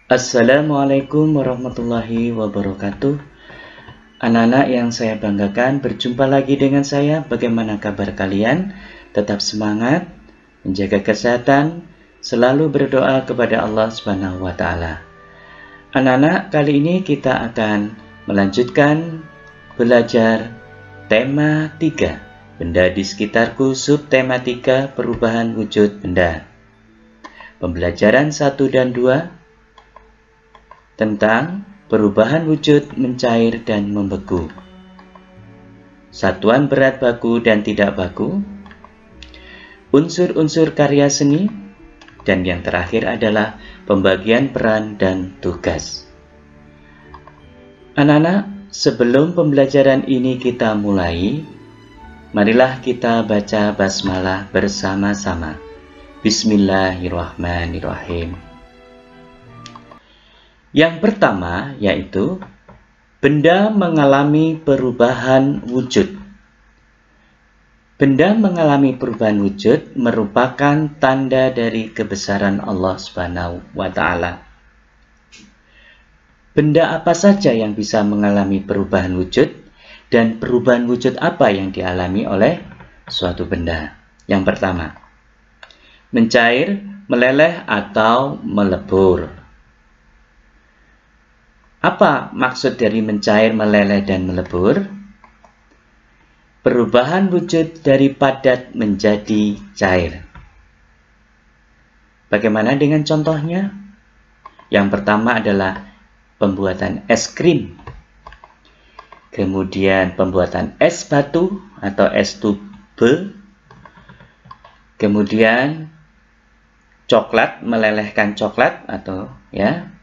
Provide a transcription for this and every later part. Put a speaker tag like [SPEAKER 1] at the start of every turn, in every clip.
[SPEAKER 1] Assalamualaikum warahmatullahi wabarakatuh. Anak-anak yang saya banggakan, berjumpa lagi dengan saya. Bagaimana kabar kalian? Tetap semangat, menjaga kesehatan, selalu berdoa kepada Allah Subhanahu wa Ta'ala. Anak-anak, kali ini kita akan melanjutkan belajar tema 3, benda di sekitarku, subtema 3, perubahan wujud benda. Pembelajaran 1 dan 2 tentang perubahan wujud mencair dan membeku, satuan berat baku dan tidak baku, unsur-unsur karya seni, dan yang terakhir adalah pembagian peran dan tugas. Anak-anak, sebelum pembelajaran ini kita mulai, marilah kita baca basmalah bersama-sama. Bismillahirrahmanirrahim. Yang pertama yaitu benda mengalami perubahan wujud. Benda mengalami perubahan wujud merupakan tanda dari kebesaran Allah Subhanahu wa Ta'ala. Benda apa saja yang bisa mengalami perubahan wujud, dan perubahan wujud apa yang dialami oleh suatu benda? Yang pertama, mencair, meleleh, atau melebur. Apa maksud dari mencair, meleleh, dan melebur? Perubahan wujud dari padat menjadi cair. Bagaimana dengan contohnya? Yang pertama adalah pembuatan es krim. Kemudian pembuatan es batu atau es tube. Kemudian coklat, melelehkan coklat atau ya.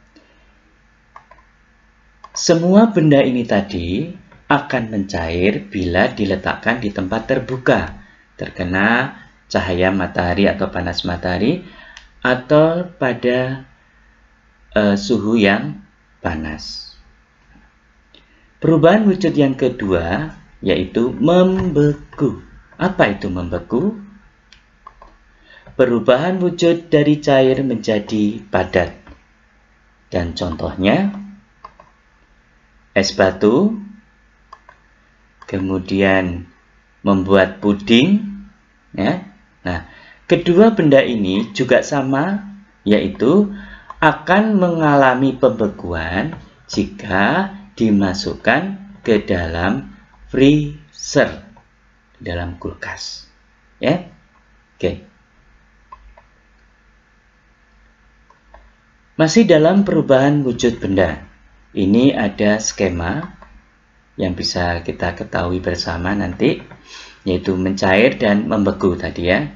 [SPEAKER 1] Semua benda ini tadi akan mencair bila diletakkan di tempat terbuka, terkena cahaya matahari atau panas matahari, atau pada suhu yang panas. Perubahan wujud yang kedua yaitu membeku. Apa itu membeku? Perubahan wujud dari cair menjadi padat. Dan contohnya es batu, kemudian membuat puding, ya. Nah, kedua benda ini juga sama, yaitu akan mengalami pembekuan jika dimasukkan ke dalam freezer, dalam kulkas, ya. Oke. Masih dalam perubahan wujud benda. Ini ada skema yang bisa kita ketahui bersama nanti, yaitu mencair dan membeku tadi ya.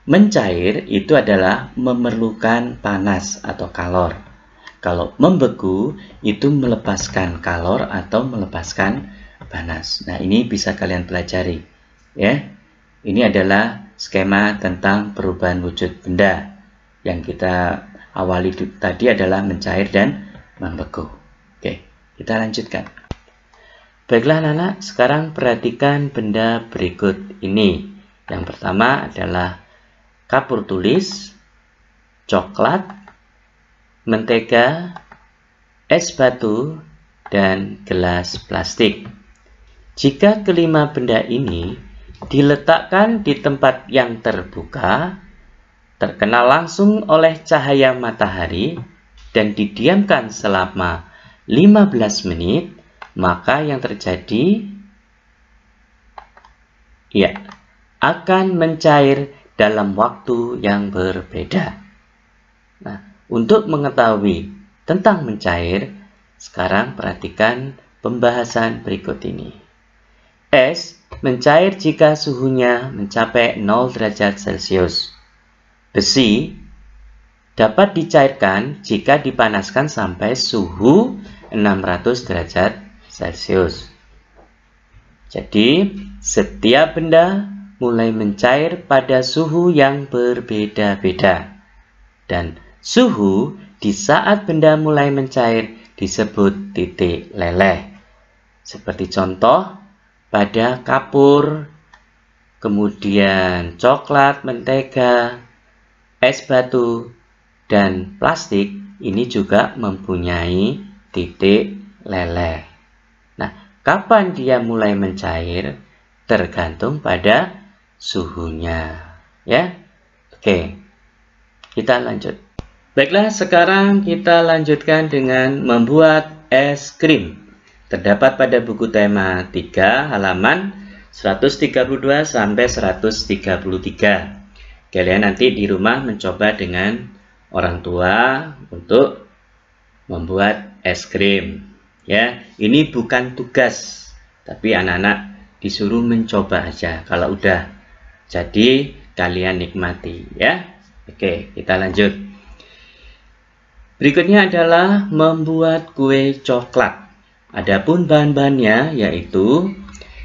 [SPEAKER 1] Mencair itu adalah memerlukan panas atau kalor. Kalau membeku itu melepaskan kalor atau melepaskan panas. Nah, ini bisa kalian pelajari ya. Ini adalah skema tentang perubahan wujud benda. Yang kita awali tadi adalah mencair dan membeku. Oke, kita lanjutkan. Baiklah anak-anak, sekarang perhatikan benda berikut ini. Yang pertama adalah kapur tulis, coklat, mentega, es batu, dan gelas plastik. Jika kelima benda ini diletakkan di tempat yang terbuka, terkena langsung oleh cahaya matahari, dan didiamkan selama 15 menit, maka yang terjadi ya akan mencair dalam waktu yang berbeda. Nah, untuk mengetahui tentang mencair, sekarang perhatikan pembahasan berikut ini. Es mencair jika suhunya mencapai 0 derajat Celcius. Besi dapat dicairkan jika dipanaskan sampai suhu 600 derajat Celcius. Jadi, setiap benda mulai mencair pada suhu yang berbeda-beda. Dan suhu di saat benda mulai mencair disebut titik leleh. Seperti contoh pada kapur, kemudian coklat, mentega, es batu, dan plastik, ini juga mempunyai titik leleh. Nah, kapan dia mulai mencair? Tergantung pada suhunya. Ya, oke. Kita lanjut. Baiklah, sekarang kita lanjutkan dengan membuat es krim. Terdapat pada buku tema 3 halaman 132 sampai 133. Kalian nanti di rumah mencoba dengan orang tua untuk membuat es krim. Ya, ini bukan tugas, tapi anak-anak disuruh mencoba aja. Kalau udah jadi, kalian nikmati ya. Oke, kita lanjut. Berikutnya adalah membuat kue coklat. Adapun bahan-bahannya yaitu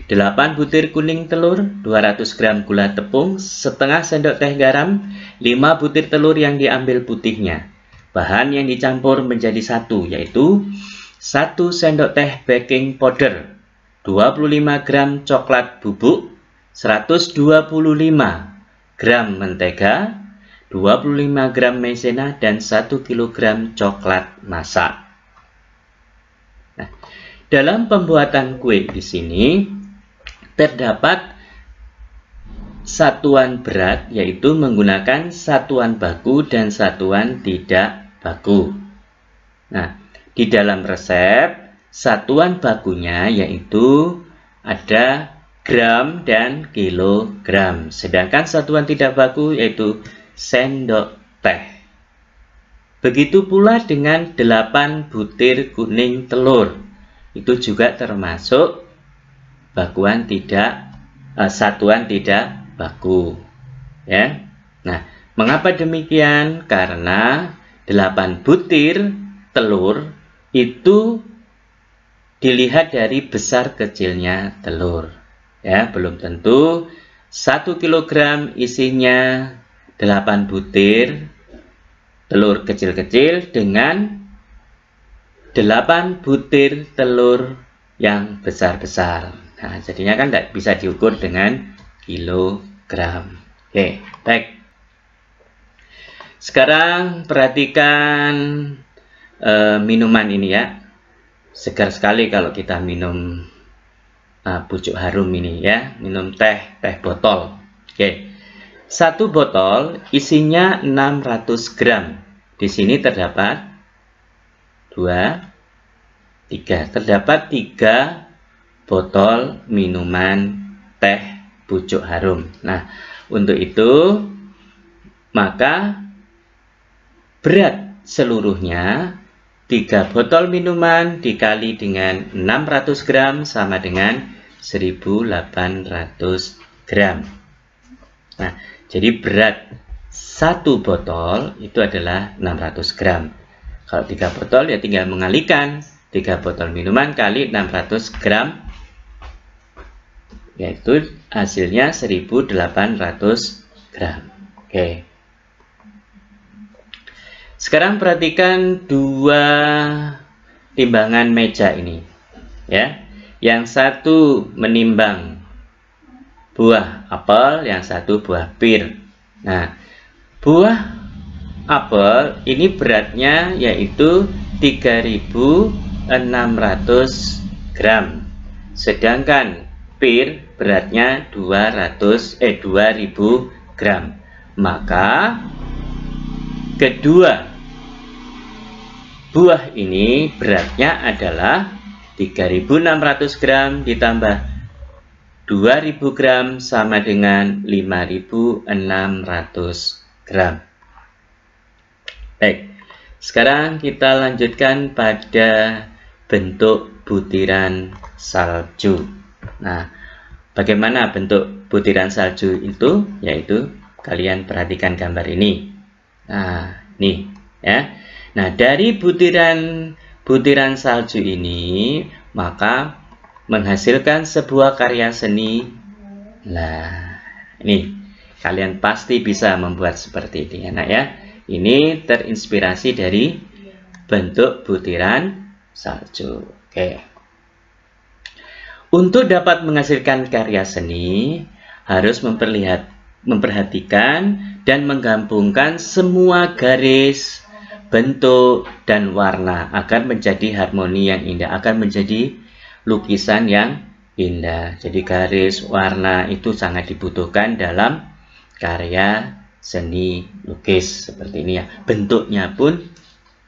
[SPEAKER 1] 8 butir kuning telur, 200 gram gula tepung, setengah sendok teh garam, 5 butir telur yang diambil putihnya. Bahan yang dicampur menjadi satu yaitu 1 sendok teh baking powder, 25 gram coklat bubuk, 125 gram mentega, 25 gram maizena, dan 1 kg coklat masak. Nah, dalam pembuatan kue di sini terdapat satuan berat, yaitu menggunakan satuan baku dan satuan tidak baku. Nah, di dalam resep, satuan bakunya yaitu ada gram dan kilogram. Sedangkan satuan tidak baku yaitu sendok teh. Begitu pula dengan 8 butir kuning telur. Itu juga termasuk satuan tidak baku. Ya. Nah, mengapa demikian? Karena 8 butir telur itu dilihat dari besar kecilnya telur. Ya, belum tentu 1 kilogram isinya 8 butir telur kecil-kecil dengan 8 butir telur yang besar-besar. Nah, jadinya kan tidak bisa diukur dengan kilogram. Oke, baik. Sekarang perhatikan minuman ini ya. Segar sekali kalau kita minum pucuk harum ini ya. Minum teh botol. Oke. 1 botol isinya 600 gram. Di sini terdapat 3. Terdapat 3 botol minuman teh pucuk harum. Nah, untuk itu maka berat seluruhnya 3 botol minuman dikali dengan 600 gram sama dengan 1800 gram. Nah, jadi berat 1 botol itu adalah 600 gram. Kalau 3 botol ya tinggal mengalikan 3 botol minuman kali 600 gram, yaitu hasilnya 1800 gram. Oke. Sekarang perhatikan 2 timbangan meja ini. Ya. Yang satu menimbang buah apel, yang satu buah pir. Nah, buah apel ini beratnya yaitu 3600 gram. Sedangkan pir beratnya 2000 gram. Maka kedua buah ini beratnya adalah 3600 gram ditambah 2000 gram sama dengan 5600 gram. Baik, sekarang kita lanjutkan pada bentuk butiran salju. Nah, bagaimana bentuk butiran salju itu? Yaitu kalian perhatikan gambar ini. Nah, nih ya. Nah, dari butiran salju ini maka menghasilkan sebuah karya seni. Nah, ini kalian pasti bisa membuat seperti ini, anak ya. Ini terinspirasi dari bentuk butiran salju. Oke. Untuk dapat menghasilkan karya seni harus memperhatikan dan menggabungkan semua garis, bentuk dan warna akan menjadi harmoni yang indah, akan menjadi lukisan yang indah. Jadi garis, warna itu sangat dibutuhkan dalam karya seni lukis seperti ini ya. Bentuknya pun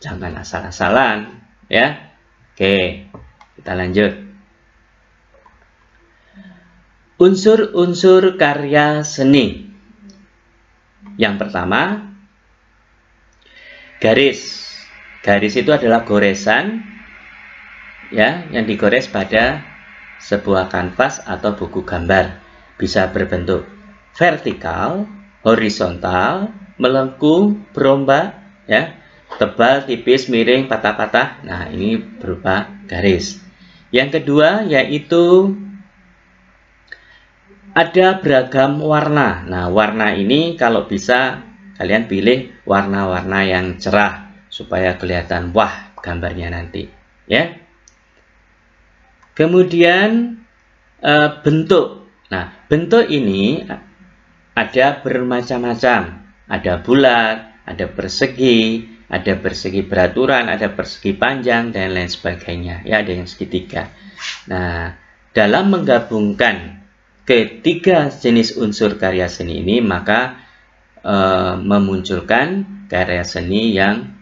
[SPEAKER 1] jangan asal-asalan ya. Oke, kita lanjut. Unsur-unsur karya seni. Yang pertama, garis. Garis itu adalah goresan ya, yang digores pada sebuah kanvas atau buku gambar. Bisa berbentuk vertikal, horizontal, melengkung, berombak ya, tebal, tipis, miring, patah-patah. Nah, ini berupa garis. Yang kedua yaitu ada beragam warna. Nah, warna ini kalau bisa kalian pilih warna-warna yang cerah supaya kelihatan wah gambarnya nanti ya. Kemudian bentuk. Nah, bentuk ini ada bermacam-macam. Ada bulat, ada persegi beraturan, ada persegi panjang dan lain sebagainya. Ya, ada yang segitiga. Nah, dalam menggabungkan ketiga jenis unsur karya seni ini, maka memunculkan karya seni yang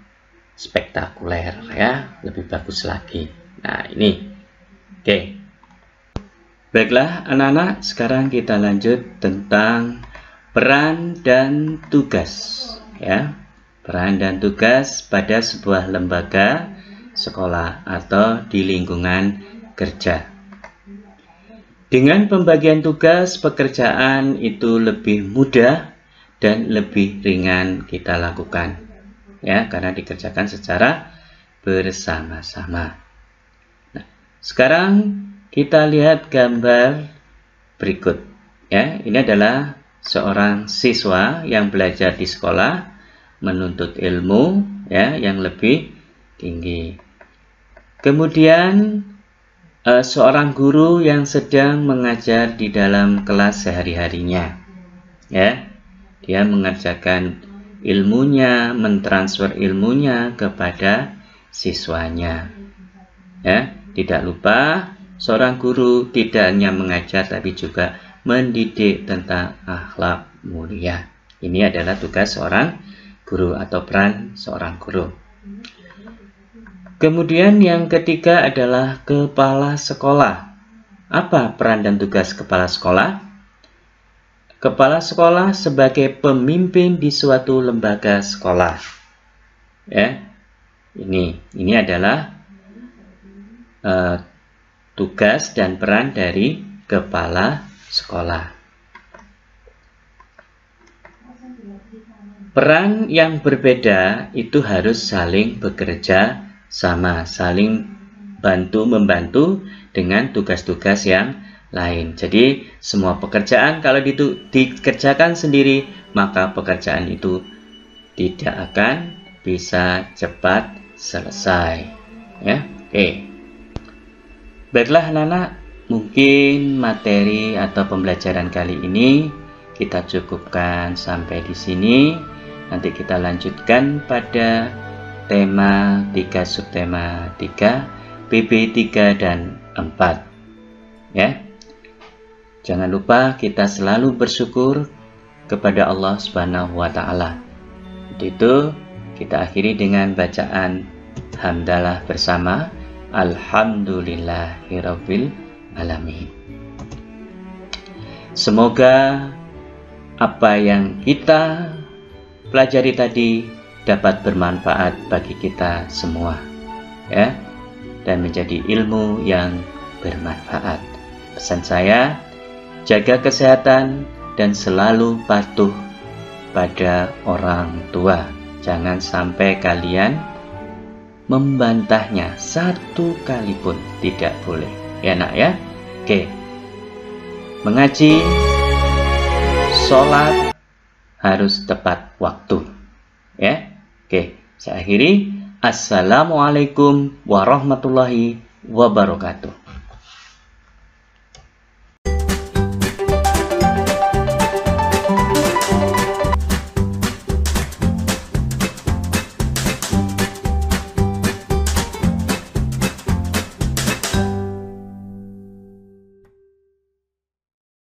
[SPEAKER 1] spektakuler ya, lebih bagus lagi. Nah, ini oke. Baiklah anak-anak, sekarang kita lanjut tentang peran dan tugas ya. Peran dan tugas pada sebuah lembaga sekolah atau di lingkungan kerja. Dengan pembagian tugas, pekerjaan itu lebih mudah dan lebih ringan kita lakukan ya, karena dikerjakan secara bersama-sama. Nah, sekarang kita lihat gambar berikut ya. Ini adalah seorang siswa yang belajar di sekolah menuntut ilmu ya yang lebih tinggi. Kemudian seorang guru yang sedang mengajar di dalam kelas sehari-harinya ya. Dia mengerjakan ilmunya, mentransfer ilmunya kepada siswanya. Ya, tidak lupa seorang guru tidak hanya mengajar tapi juga mendidik tentang akhlak mulia. Ini adalah tugas seorang guru atau peran seorang guru. Kemudian yang ketiga adalah kepala sekolah. Apa peran dan tugas kepala sekolah? Kepala sekolah sebagai pemimpin di suatu lembaga sekolah. Ya, ini adalah tugas dan peran dari kepala sekolah. Peran yang berbeda itu harus saling bekerja sama, saling bantu-membantu dengan tugas-tugas yang lain. Jadi semua pekerjaan kalau dikerjakan sendiri, maka pekerjaan itu tidak akan bisa cepat selesai ya. Oke. Baiklah anak-anak, mungkin materi atau pembelajaran kali ini kita cukupkan sampai di sini. Nanti kita lanjutkan pada tema 3, subtema 3, PB 3 dan 4 ya. Jangan lupa kita selalu bersyukur kepada Allah Subhanahu wa Ta'ala. Itu kita akhiri dengan bacaan hamdalah bersama. Alhamdulillahirabbil alamin. Semoga apa yang kita pelajari tadi dapat bermanfaat bagi kita semua ya, dan menjadi ilmu yang bermanfaat. Pesan saya, jaga kesehatan dan selalu patuh pada orang tua. Jangan sampai kalian membantahnya satu kali pun, tidak boleh ya nak ya. Oke, mengaji, sholat harus tepat waktu ya. Oke, saya akhiri. Assalamualaikum warahmatullahi wabarakatuh.